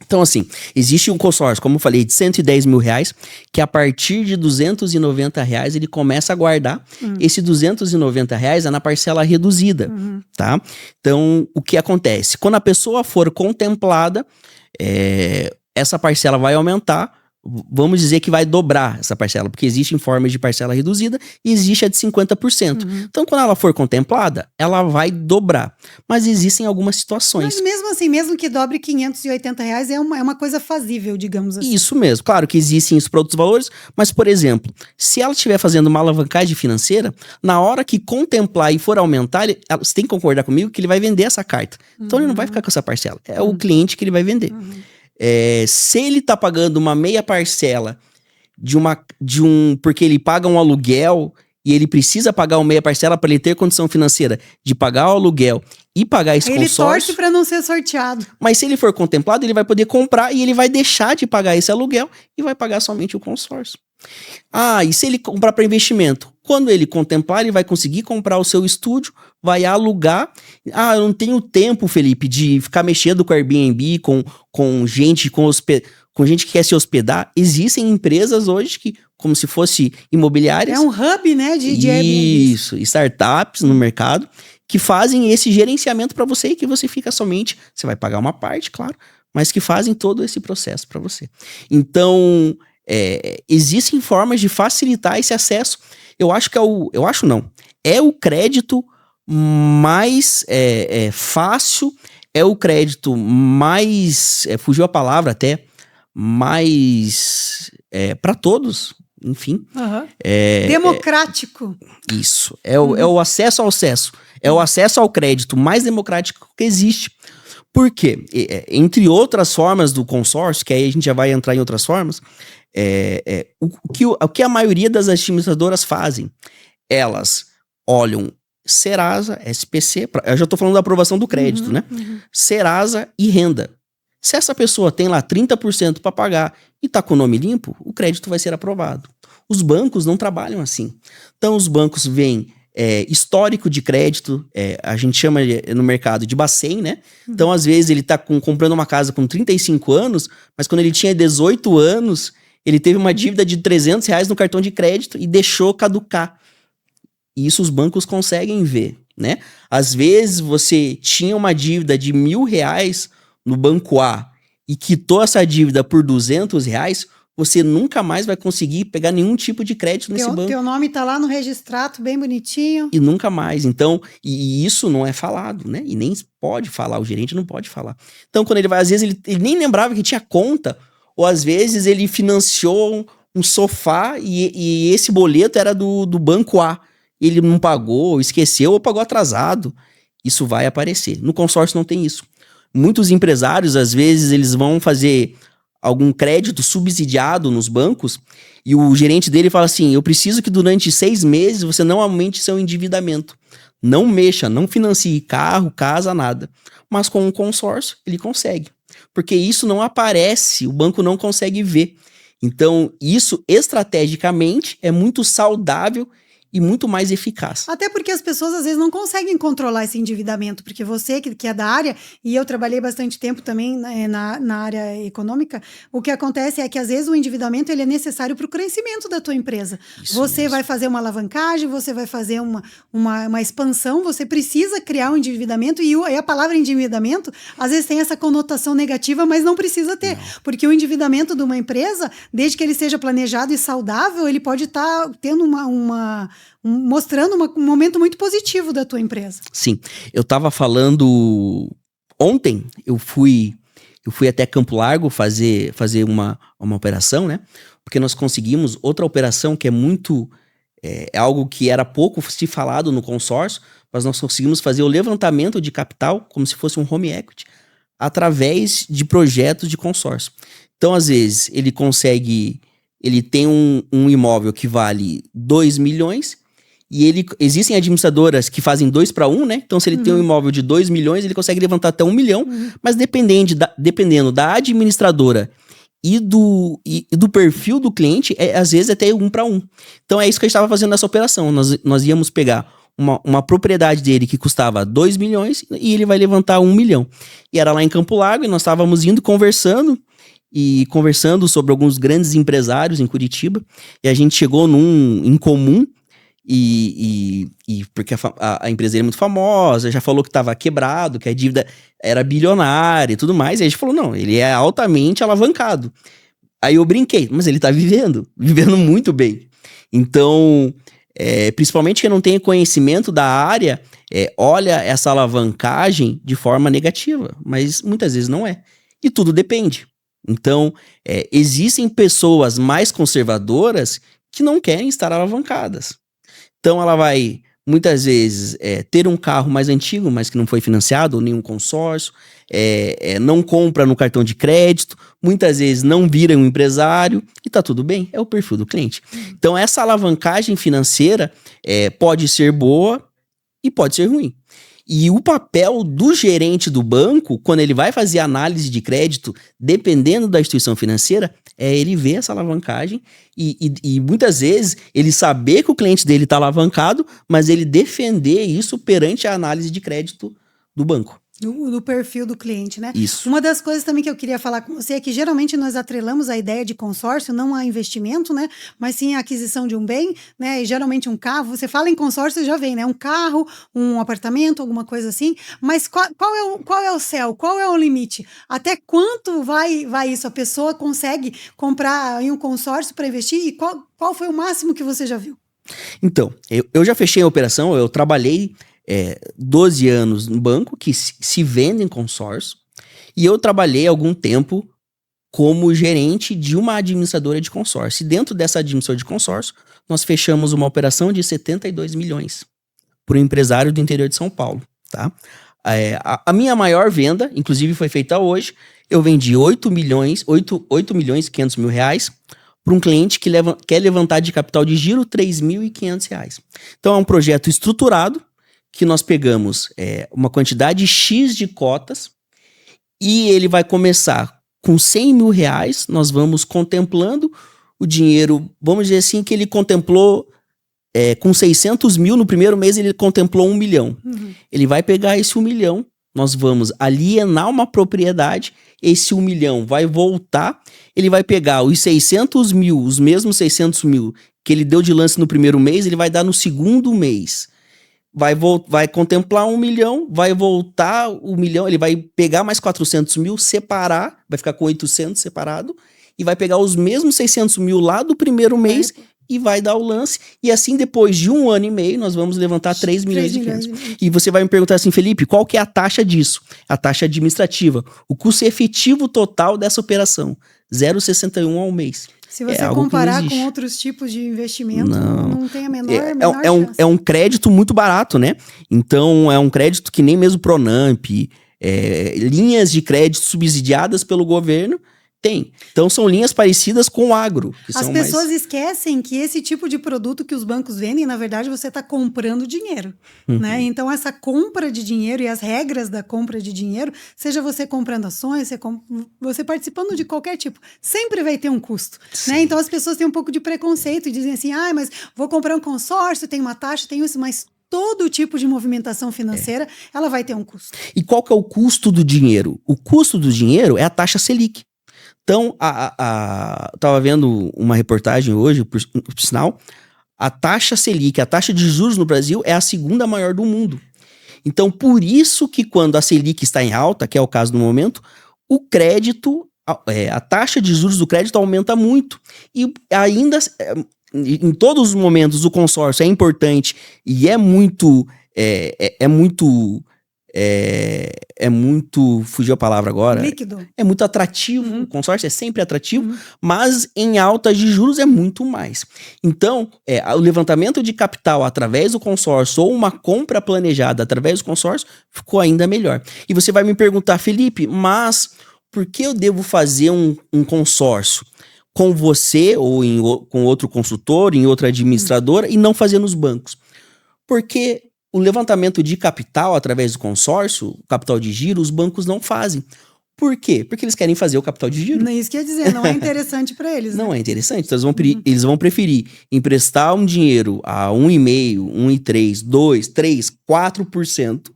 Então, assim, existe um consórcio, como eu falei, de 110 mil reais, que a partir de 290 reais ele começa a guardar. Esse 290 reais é na parcela reduzida, tá? Então, o que acontece? Quando a pessoa for contemplada, essa parcela vai aumentar. Vamos dizer que vai dobrar essa parcela, porque existem formas de parcela reduzida e existe a de 50%. Então, quando ela for contemplada, ela vai dobrar. Mas existem algumas situações. Mas mesmo assim, mesmo que dobre 580 reais, é uma coisa fazível, digamos assim. Isso mesmo. Claro que existem isso para outros valores, mas, por exemplo, se ela estiver fazendo uma alavancagem financeira, na hora que contemplar e for aumentar, você tem que concordar comigo que ele vai vender essa carta. Então, ele não vai ficar com essa parcela. É o cliente que ele vai vender. Se ele tá pagando uma meia parcela porque ele paga um aluguel e ele precisa pagar uma meia parcela para ele ter condição financeira de pagar o aluguel e pagar esse consórcio. Ele torce para não ser sorteado. Mas se ele for contemplado, ele vai poder comprar e ele vai deixar de pagar esse aluguel e vai pagar somente o consórcio. E se ele comprar para investimento? Quando ele contemplar, ele vai conseguir comprar o seu estúdio, vai alugar. Eu não tenho tempo, Felipe, de ficar mexendo com Airbnb, com gente que quer se hospedar. Existem empresas hoje que, como se fosse imobiliárias. É um hub, né, de Airbnb. Isso, startups no mercado que fazem esse gerenciamento para você e que você fica somente, você vai pagar uma parte, claro, mas que fazem todo esse processo para você. Então, existem formas de facilitar esse acesso. Eu acho que é o crédito mais fácil, é o crédito mais, fugiu a palavra até, mais para todos, enfim. Democrático. Isso, é o acesso ao acesso, é o acesso ao crédito mais democrático que existe. Por quê? Entre outras formas do consórcio, que aí a gente já vai entrar em outras formas, o que a maioria das administradoras fazem? Elas olham Serasa, SPC, eu já estou falando da aprovação do crédito, né? Serasa e renda. Se essa pessoa tem lá 30% para pagar e está com o nome limpo, o crédito vai ser aprovado. Os bancos não trabalham assim. Então, os bancos veem histórico de crédito, a gente chama no mercado de Bacen, né? Então, às vezes, ele está comprando uma casa com 35 anos, mas quando ele tinha 18 anos, ele teve uma dívida de R$300 no cartão de crédito e deixou caducar. E isso os bancos conseguem ver, né? Às vezes, você tinha uma dívida de R$1.000 no banco A e quitou essa dívida por R$200, você nunca mais vai conseguir pegar nenhum tipo de crédito nesse banco. Teu nome tá lá no registrato, bem bonitinho. E nunca mais. Então, e isso não é falado, né? E nem pode falar, o gerente não pode falar. Então, quando ele vai, às vezes, ele nem lembrava que tinha conta, ou às vezes ele financiou um sofá e esse boleto era do banco A. Ele não pagou, esqueceu ou pagou atrasado. Isso vai aparecer. No consórcio não tem isso. Muitos empresários, às vezes, eles vão fazer algum crédito subsidiado nos bancos e o gerente dele fala assim, eu preciso que durante 6 meses você não aumente seu endividamento. Não mexa, não financie carro, casa, nada. Mas com um consórcio, ele consegue. Porque isso não aparece, o banco não consegue ver. Então, isso estrategicamente é muito saudável e muito mais eficaz. Até porque as pessoas às vezes não conseguem controlar esse endividamento, porque você que é da área, e eu trabalhei bastante tempo também na área econômica, o que acontece é que às vezes o endividamento ele é necessário para o crescimento da tua empresa. Isso você mesmo. Vai fazer uma alavancagem, você vai fazer uma expansão, você precisa criar um endividamento, e a palavra endividamento às vezes tem essa conotação negativa, mas não precisa ter, porque o endividamento de uma empresa, desde que ele seja planejado e saudável, ele pode estar tendo mostrando um momento muito positivo da tua empresa. Sim, eu estava falando ontem, eu fui até Campo Largo fazer uma operação, né? Porque nós conseguimos outra operação que é muito, é algo que era pouco se falado no consórcio, mas nós conseguimos fazer o levantamento de capital como se fosse um home equity através de projetos de consórcio. Então, às vezes, ele tem um imóvel que vale 2 milhões e existem administradoras que fazem 2 para 1, né? Então, se ele tem um imóvel de 2 milhões, ele consegue levantar até 1 milhão, mas dependendo da administradora e do perfil do cliente, às vezes até 1 para 1. Então, é isso que a gente estava fazendo nessa operação. Nós íamos pegar uma propriedade dele que custava 2 milhões e ele vai levantar 1 milhão. E era lá em Campo Largo e nós estávamos indo conversando sobre alguns grandes empresários em Curitiba, e a gente chegou em comum, e porque a empresa dele é muito famosa, já falou que estava quebrado, que a dívida era bilionária e tudo mais, e a gente falou, não, ele é altamente alavancado. Aí eu brinquei, mas ele está vivendo muito bem. Então, principalmente quem não tem conhecimento da área, olha essa alavancagem de forma negativa, mas muitas vezes não é. E tudo depende. Então, existem pessoas mais conservadoras que não querem estar alavancadas. Então, ela vai, muitas vezes, ter um carro mais antigo, mas que não foi financiado, ou nenhum consórcio, não compra no cartão de crédito, muitas vezes não vira um empresário, e tá tudo bem, é o perfil do cliente. Então, essa alavancagem financeira pode ser boa e pode ser ruim. E o papel do gerente do banco, quando ele vai fazer análise de crédito, dependendo da instituição financeira, é ele ver essa alavancagem e muitas vezes ele saber que o cliente dele está alavancado, mas ele defender isso perante a análise de crédito do banco. Do perfil do cliente, né? Isso. Uma das coisas também que eu queria falar com você é que geralmente nós atrelamos a ideia de consórcio não a investimento, né? Mas sim a aquisição de um bem, né? E geralmente um carro, você fala em consórcio já vem, né? Um carro, um apartamento, alguma coisa assim. Mas qual é o céu? Qual é o limite? Até quanto vai isso? A pessoa consegue comprar em um consórcio para investir? E qual foi o máximo que você já viu? Então, eu já fechei a operação, eu trabalhei 12 anos no banco, que se vende em consórcio, e eu trabalhei algum tempo como gerente de uma administradora de consórcio. E dentro dessa administradora de consórcio, nós fechamos uma operação de 72 milhões para um empresário do interior de São Paulo, tá? A minha maior venda, inclusive foi feita hoje, eu vendi 8 milhões e 500 mil reais para um cliente que quer levantar de capital de giro R$3.500. Então é um projeto estruturado, que nós pegamos uma quantidade X de cotas e ele vai começar com 100 mil reais, nós vamos contemplando o dinheiro, vamos dizer assim, que ele contemplou com 600 mil, no primeiro mês ele contemplou 1 milhão. Ele vai pegar esse 1 milhão, nós vamos alienar uma propriedade, esse 1 milhão vai voltar, ele vai pegar os 600 mil, os mesmos 600 mil que ele deu de lance no primeiro mês, ele vai dar no segundo mês. Vai contemplar 1 milhão, vai voltar 1 milhão, ele vai pegar mais 400 mil, separar, vai ficar com 800 separado, e vai pegar os mesmos 600 mil lá do primeiro mês e vai dar o lance. E assim, depois de 1 ano e meio, nós vamos levantar 3 milhões de reais. E você vai me perguntar assim, Felipe, qual que é a taxa disso? A taxa administrativa. O custo efetivo total dessa operação, 0,61 ao mês. Se você comparar com outros tipos de investimento, não tem a menor chance. É um crédito muito barato, né? Então, é um crédito que nem mesmo Pronamp, linhas de crédito subsidiadas pelo governo, tem. Então, são linhas parecidas com o agro. As pessoas esquecem que esse tipo de produto que os bancos vendem, na verdade, você está comprando dinheiro. Né? Então, essa compra de dinheiro e as regras da compra de dinheiro, seja você comprando ações, você participando de qualquer tipo, sempre vai ter um custo. Né? Então, as pessoas têm um pouco de preconceito e dizem assim, mas vou comprar um consórcio, tem uma taxa, tem isso, mas todo tipo de movimentação financeira, ela vai ter um custo. E qual que é o custo do dinheiro? O custo do dinheiro é a taxa Selic. Então, eu estava vendo uma reportagem hoje, por sinal, a taxa Selic, a taxa de juros no Brasil é a segunda maior do mundo. Então, por isso que quando a Selic está em alta, que é o caso do momento, o crédito, a taxa de juros do crédito aumenta muito. E ainda, em todos os momentos, o consórcio é importante e é muito... fugiu a palavra agora. Líquido. É muito atrativo, o consórcio é sempre atrativo, mas em altas de juros é muito mais. Então, o levantamento de capital através do consórcio ou uma compra planejada através do consórcio ficou ainda melhor. E você vai me perguntar, Felipe, mas por que eu devo fazer um consórcio com você ou com outro consultor, em outra administradora e não fazer nos bancos? Porque o levantamento de capital através do consórcio, capital de giro, os bancos não fazem. Por quê? Porque eles querem fazer o capital de giro. Não é isso que eu ia dizer, não é interessante para eles. Não é interessante. Então eles vão preferir emprestar um dinheiro a 1,5%, 1,3%, 2%, 3%, 4%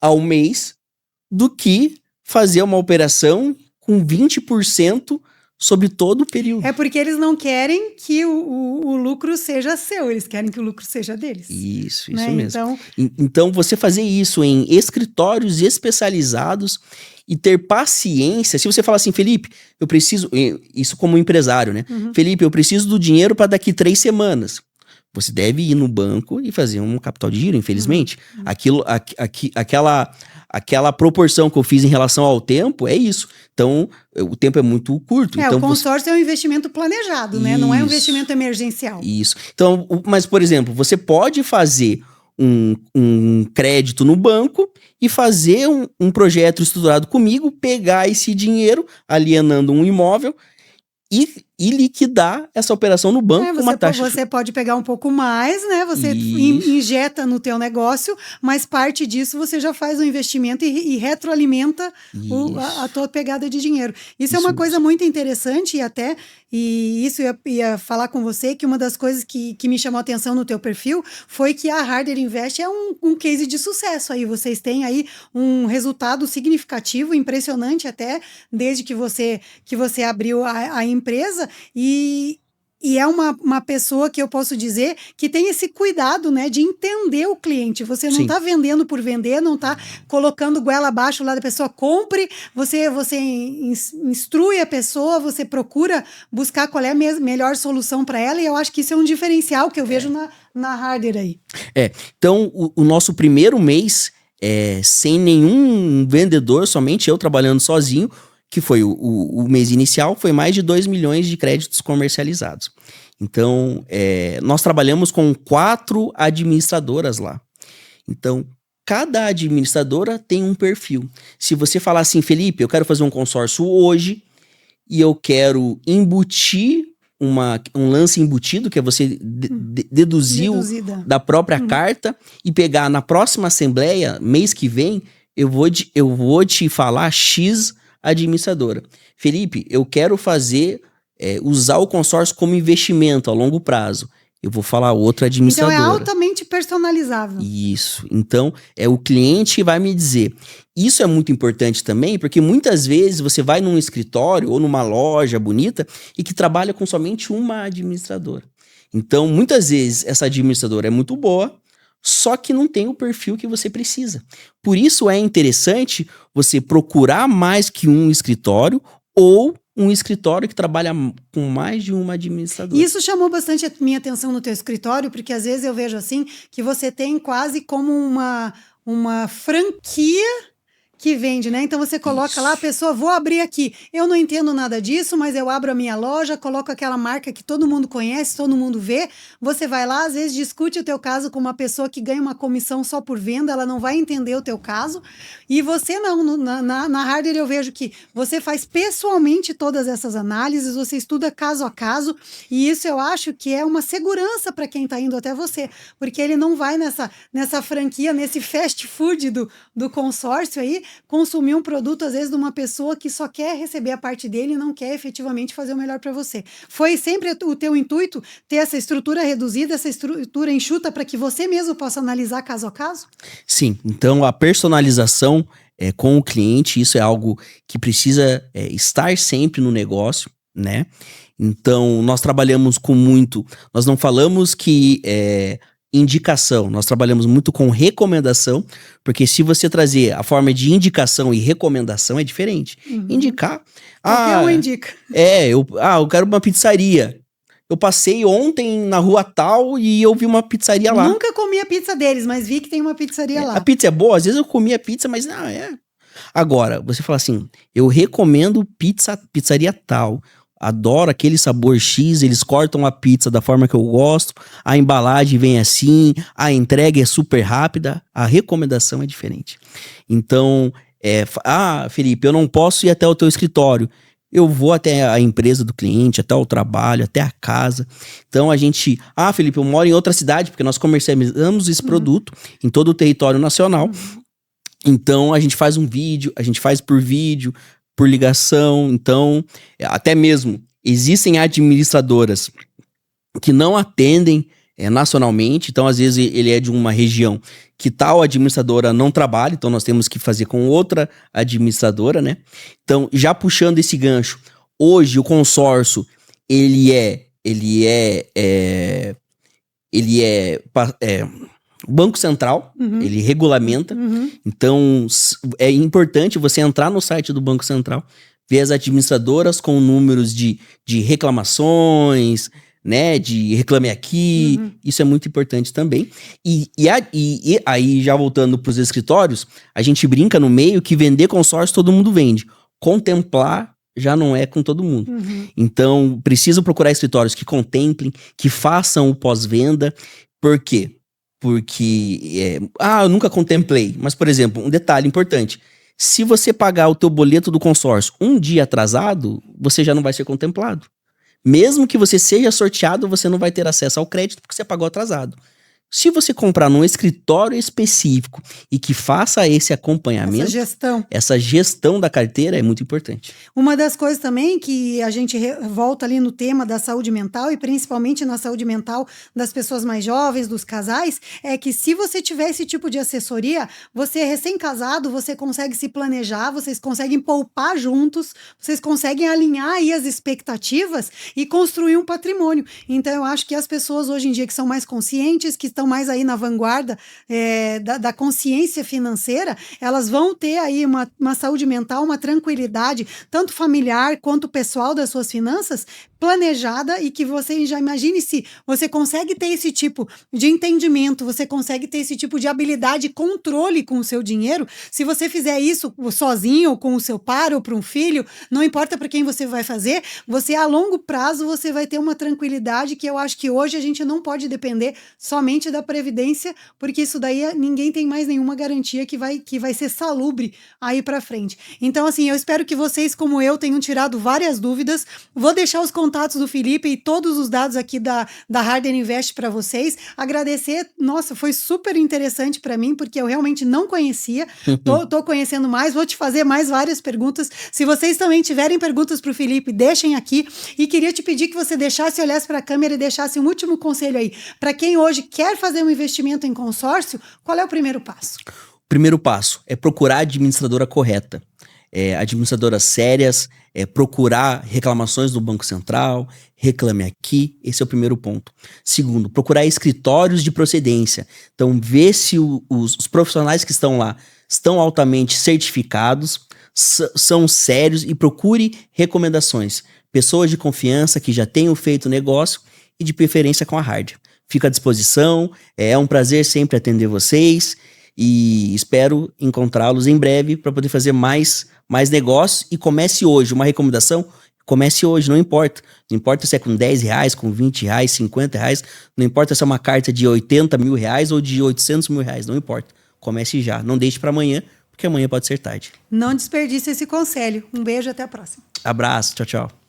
ao mês do que fazer uma operação com 20% sobre todo o período. É porque eles não querem que o lucro seja seu, eles querem que o lucro seja deles. Isso né? mesmo. Então, você fazer isso em escritórios especializados e ter paciência. Se você falar assim, Felipe, eu preciso... Isso como empresário, né? Felipe, eu preciso do dinheiro para daqui 3 semanas. Você deve ir no banco e fazer um capital de giro, infelizmente. Aquela proporção que eu fiz em relação ao tempo é isso. Então, o tempo é muito curto. Então, o consórcio é um investimento planejado, né? Não é um investimento emergencial. Isso. Então, mas, por exemplo, você pode fazer um crédito no banco e fazer um projeto estruturado comigo, pegar esse dinheiro, alienando um imóvel e liquidar essa operação no banco com uma taxa. Você pode pegar um pouco mais, né? Você injeta no teu negócio, mas parte disso você já faz um investimento e retroalimenta a tua pegada de dinheiro. Isso é uma coisa muito interessante e isso eu ia falar com você, que uma das coisas que me chamou a atenção no teu perfil foi que a Harder Invest é um case de sucesso aí. Vocês têm aí um resultado significativo, impressionante até, desde que você abriu a empresa. E é uma pessoa que eu posso dizer que tem esse cuidado, né, de entender o cliente. Você não está vendendo por vender, não está colocando goela abaixo lá da pessoa, compre, você instrui a pessoa, você procura buscar qual é a melhor solução para ela, e eu acho que isso é um diferencial que eu vejo na Harder aí. Então, o nosso primeiro mês, sem nenhum vendedor, somente eu trabalhando sozinho, que foi o mês inicial, foi mais de 2 milhões de créditos comercializados. Então, nós trabalhamos com 4 administradoras lá. Então, cada administradora tem um perfil. Se você falar assim, Felipe, eu quero fazer um consórcio hoje e eu quero embutir um lance embutido, que é você deduzir da própria carta e pegar na próxima assembleia, mês que vem, eu vou te falar X administradora. Felipe, eu quero usar o consórcio como investimento a longo prazo. Eu vou falar outra administradora. Então é altamente personalizável. Isso. Então, é o cliente que vai me dizer. Isso é muito importante também, porque muitas vezes você vai num escritório ou numa loja bonita e que trabalha com somente uma administradora. Então, muitas vezes, essa administradora é muito boa, só que não tem o perfil que você precisa. Por isso é interessante você procurar mais que um escritório ou um escritório que trabalha com mais de uma administradora. Isso chamou bastante a minha atenção no teu escritório, porque às vezes eu vejo assim, que você tem quase como uma franquia que vende, né? Então você coloca lá, a pessoa, vou abrir aqui. Eu não entendo nada disso, mas eu abro a minha loja, coloco aquela marca que todo mundo conhece, todo mundo vê. Você vai lá, às vezes discute o teu caso com uma pessoa que ganha uma comissão só por venda, ela não vai entender o teu caso. E você não, na Harder eu vejo que você faz pessoalmente todas essas análises, você estuda caso a caso, e isso eu acho que é uma segurança para quem está indo até você, porque ele não vai nessa franquia, nesse fast food do consórcio aí, consumir um produto, às vezes, de uma pessoa que só quer receber a parte dele e não quer efetivamente fazer o melhor para você. Foi sempre o teu intuito ter essa estrutura reduzida, essa estrutura enxuta para que você mesmo possa analisar caso a caso? Sim, então a personalização com o cliente, isso é algo que precisa estar sempre no negócio, né? Então, nós trabalhamos nós não falamos que indicação, nós trabalhamos muito com recomendação, porque se você trazer a forma de indicação e recomendação é diferente. Indicar... Qualquer um indica. Eu quero uma pizzaria. Eu passei ontem na rua tal e eu vi uma pizzaria lá. Nunca comi a pizza deles, mas vi que tem uma pizzaria lá. A pizza é boa? Às vezes eu comi a pizza, mas não, Agora, você fala assim, eu recomendo pizzaria tal. Adoro aquele sabor X, eles cortam a pizza da forma que eu gosto, a embalagem vem assim, a entrega é super rápida, a recomendação é diferente. Então, Felipe, eu não posso ir até o teu escritório, eu vou até a empresa do cliente, até o trabalho, até a casa. Então Felipe, eu moro em outra cidade, porque nós comercializamos esse produto em todo o território nacional. Então, a gente faz um vídeo, a gente faz por vídeo, por ligação. Então, até mesmo existem administradoras que não atendem nacionalmente. Então, às vezes, ele é de uma região que tal administradora não trabalha, então nós temos que fazer com outra administradora, né? Então, já puxando esse gancho, hoje o consórcio, ele é Banco Central, ele regulamenta. Então, é importante você entrar no site do Banco Central, ver as administradoras com números de reclamações, né, de reclame aqui. Isso é muito importante também. E aí, já voltando para os escritórios, a gente brinca no meio que vender consórcio todo mundo vende. Contemplar já não é com todo mundo. Então, preciso procurar escritórios que contemplem, que façam o pós-venda. Por quê? Porque, eu nunca contemplei. Mas, por exemplo, um detalhe importante. Se você pagar o teu boleto do consórcio um dia atrasado, você já não vai ser contemplado. Mesmo que você seja sorteado, você não vai ter acesso ao crédito porque você pagou atrasado. Se você comprar num escritório específico e que faça esse acompanhamento, essa gestão da carteira é muito importante. Uma das coisas também que a gente volta ali no tema da saúde mental e principalmente na saúde mental das pessoas mais jovens, dos casais, é que se você tiver esse tipo de assessoria, você é recém-casado, você consegue se planejar, vocês conseguem poupar juntos, vocês conseguem alinhar aí as expectativas e construir um patrimônio. Então eu acho que as pessoas hoje em dia que são mais conscientes, que estão mais aí na vanguarda da consciência financeira, elas vão ter aí uma saúde mental, uma tranquilidade, tanto familiar quanto pessoal das suas finanças, planejada, e que você já imagine se você consegue ter esse tipo de entendimento, você consegue ter esse tipo de habilidade e controle com o seu dinheiro. Se você fizer isso sozinho, ou com o seu par, ou para um filho, não importa para quem você vai fazer, você a longo prazo você vai ter uma tranquilidade que eu acho que hoje a gente não pode depender somente principalmente da Previdência, porque isso daí ninguém tem mais nenhuma garantia que vai ser salubre aí para frente. Então, assim, eu espero que vocês, como eu, tenham tirado várias dúvidas. Vou deixar os contatos do Felipe e todos os dados aqui da Harden Invest para vocês. Agradecer, nossa, foi super interessante para mim, porque eu realmente não conhecia. Tô conhecendo mais, vou te fazer mais várias perguntas. Se vocês também tiverem perguntas para o Felipe, deixem aqui. E queria te pedir que você olhasse para a câmera e deixasse um último conselho aí. Para quem hoje quer fazer um investimento em consórcio, qual é o primeiro passo? O primeiro passo é procurar a administradora correta. Administradoras sérias, procurar reclamações do Banco Central, reclame aqui, esse é o primeiro ponto. Segundo, procurar escritórios de procedência. Então, ver se os profissionais que estão lá estão altamente certificados, são sérios e procure recomendações. Pessoas de confiança que já tenham feito negócio e de preferência com a Harden. Fico à disposição, é um prazer sempre atender vocês e espero encontrá-los em breve para poder fazer mais negócios e comece hoje. Uma recomendação, comece hoje, não importa. Não importa se é com R$10, com R$20, R$50, não importa se é uma carta de R$80 mil ou de R$800 mil, não importa. Comece já, não deixe para amanhã, porque amanhã pode ser tarde. Não desperdice esse conselho. Um beijo, até a próxima. Abraço, tchau, tchau.